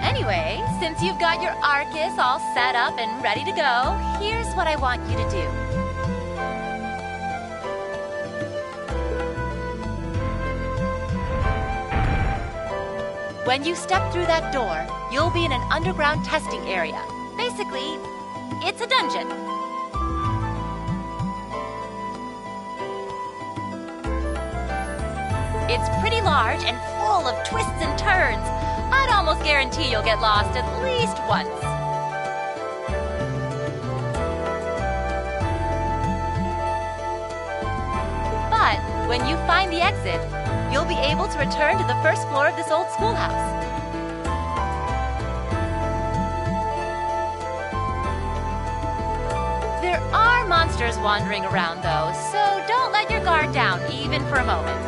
Anyway, since you've got your Arcus all set up and ready to go, here's what I want you to do. When you step through that door, you'll be in an underground testing area. Basically, it's a dungeon. It's pretty large and full of twists and turns. I'd almost guarantee you'll get lost at least once. But when you find the exit, you'll be able to return to the first floor of this old schoolhouse. There are monsters wandering around, though, so don't let your guard down, even for a moment.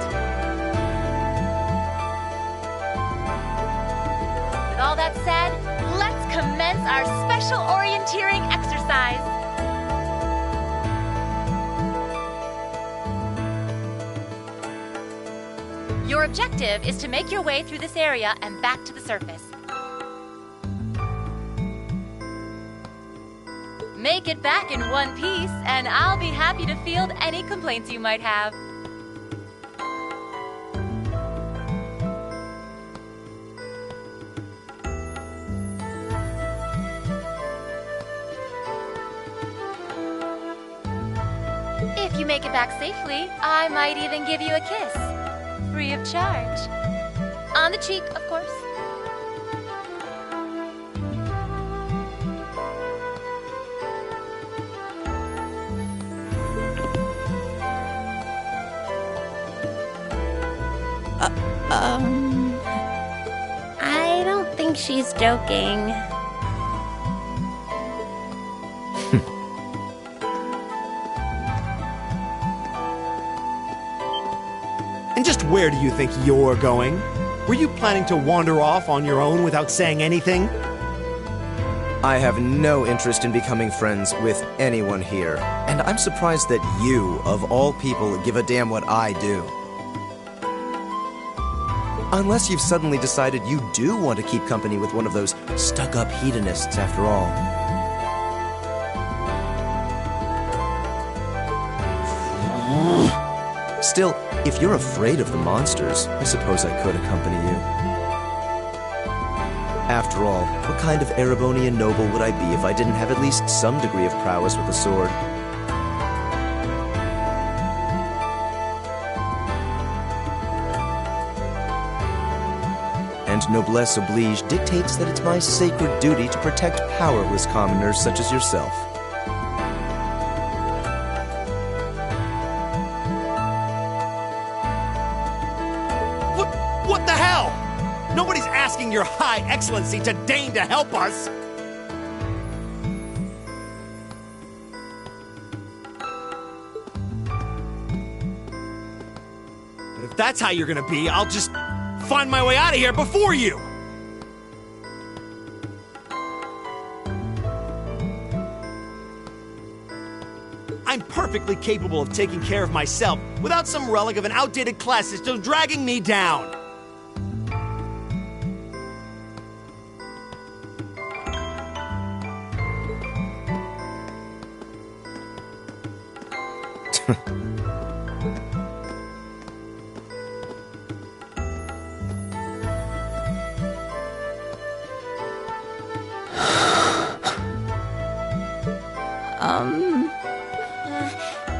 With all that said, let's commence our special orienteering exercise. Your objective is to make your way through this area and back to the surface. Make it back in one piece, and I'll be happy to field any complaints you might have. If you make it back safely, I might even give you a kiss. Free of charge. On the cheek, of course. I don't think she's joking. And just where do you think you're going? Were you planning to wander off on your own without saying anything? I have no interest in becoming friends with anyone here, and I'm surprised that you, of all people, give a damn what I do. Unless you've suddenly decided you do want to keep company with one of those stuck-up hedonists after all. Still, if you're afraid of the monsters, I suppose I could accompany you. After all, what kind of Erebonian noble would I be if I didn't have at least some degree of prowess with a sword? And noblesse oblige dictates that it's my sacred duty to protect powerless commoners such as yourself. What the hell? Nobody's asking your high excellency to deign to help us! But if that's how you're gonna be, I'll just find my way out of here before you! I'm perfectly capable of taking care of myself without some relic of an outdated class system dragging me down!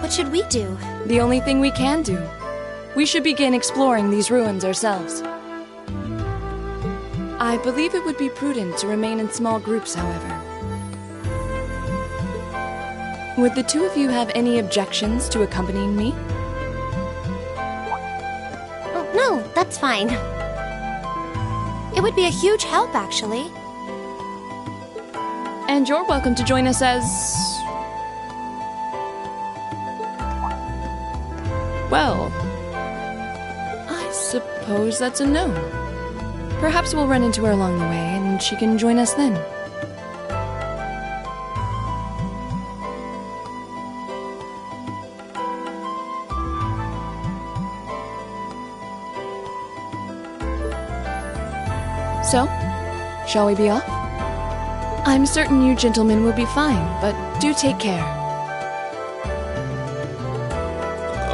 What should we do? The only thing we can do. We should begin exploring these ruins ourselves. I believe it would be prudent to remain in small groups, however. Would the two of you have any objections to accompanying me? No, that's fine. It would be a huge help, actually. And you're welcome to join us as... well, I suppose that's a no. Perhaps we'll run into her along the way, and she can join us then. So, shall we be off? I'm certain you gentlemen will be fine, but do take care.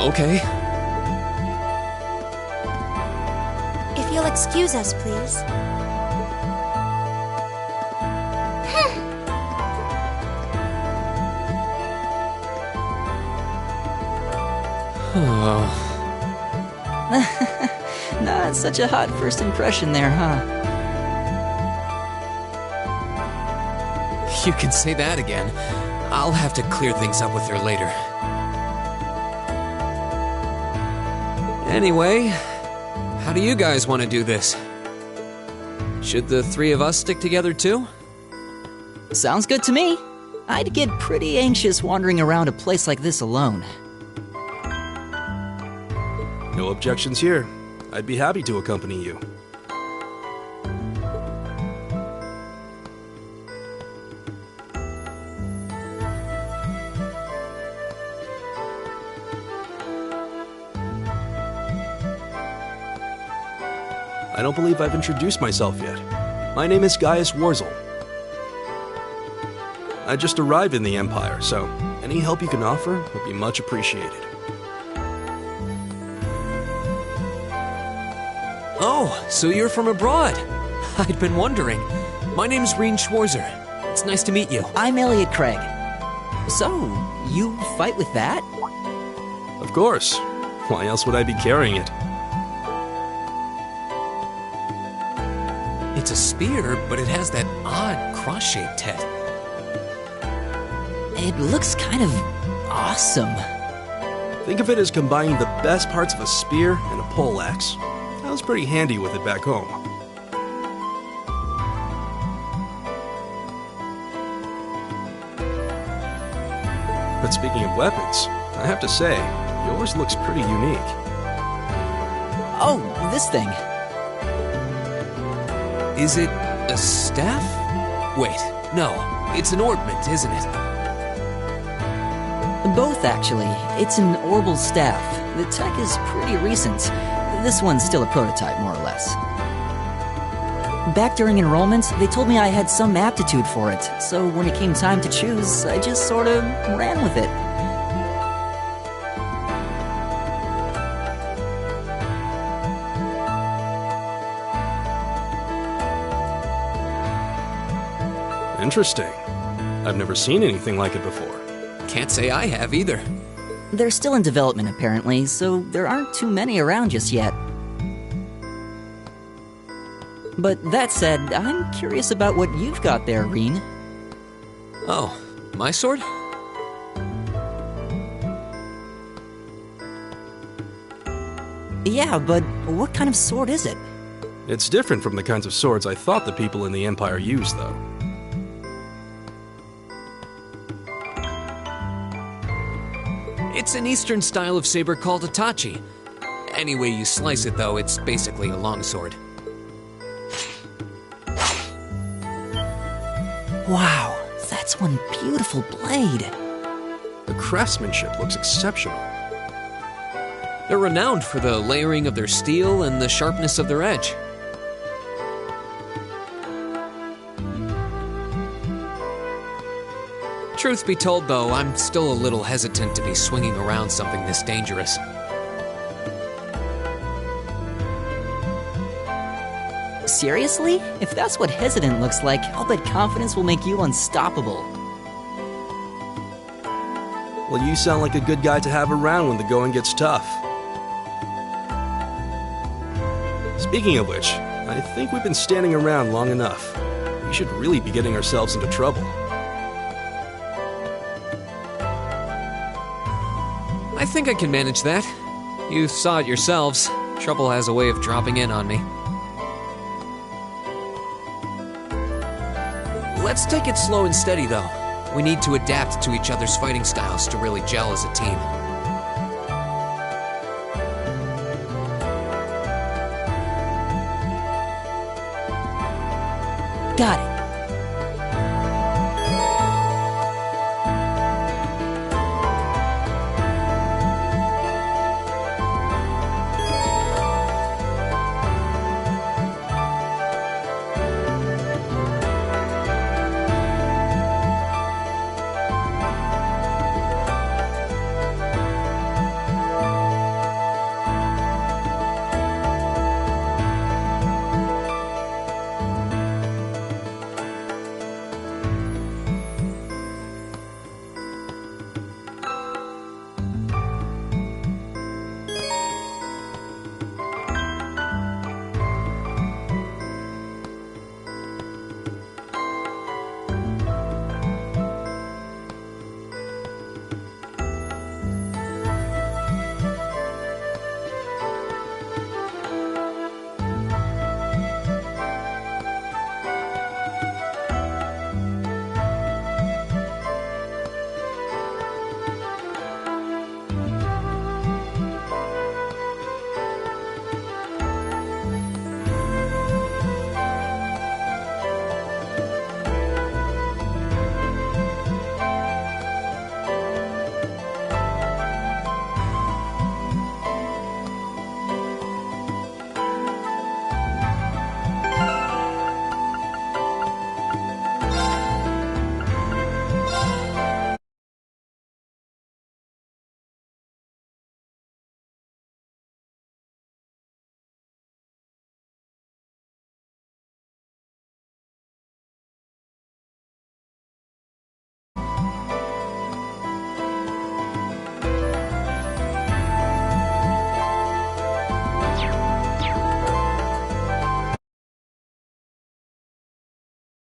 Okay. If you'll excuse us, please. Not such a hot first impression there, huh? You can say that again. I'll have to clear things up with her later. Anyway, how do you guys want to do this? Should the three of us stick together too? Sounds good to me. I'd get pretty anxious wandering around a place like this alone. No objections here. I'd be happy to accompany you. I don't believe I've introduced myself yet. My name is Gaius Warzel. I just arrived in the Empire, so any help you can offer would be much appreciated. Oh, so you're from abroad. I'd been wondering. My name's Reen Schwarzer. It's nice to meet you. I'm Elliot Craig. So, you fight with that? Of course. Why else would I be carrying it? It's a spear, but it has that odd cross-shaped head. It looks kind of awesome. Think of it as combining the best parts of a spear and a poleaxe. I was pretty handy with it back home. But speaking of weapons, I have to say, yours looks pretty unique. Oh, this thing. Is it a staff? Wait, no, it's an ornament, isn't it? Both, actually. It's an orbal staff. The tech is pretty recent. This one's still a prototype, more or less. Back during enrollment, they told me I had some aptitude for it, so when it came time to choose, I just sort of ran with it. Interesting. I've never seen anything like it before. Can't say I have either. They're still in development, apparently, so there aren't too many around just yet. But that said, I'm curious about what you've got there, Reen. Oh, my sword? Yeah, but what kind of sword is it? It's different from the kinds of swords I thought the people in the Empire used, though. It's an Eastern style of saber called a tachi. Any way you slice it, though, it's basically a longsword. Wow, that's one beautiful blade. The craftsmanship looks exceptional. They're renowned for the layering of their steel and the sharpness of their edge. Truth be told, though, I'm still a little hesitant to be swinging around something this dangerous. Seriously? If that's what hesitant looks like, I'll bet confidence will make you unstoppable. Well, you sound like a good guy to have around when the going gets tough. Speaking of which, I think we've been standing around long enough. We should really be getting ourselves into trouble. I think I can manage that. You saw it yourselves. Trouble has a way of dropping in on me. Let's take it slow and steady, though. We need to adapt to each other's fighting styles to really gel as a team. Got it.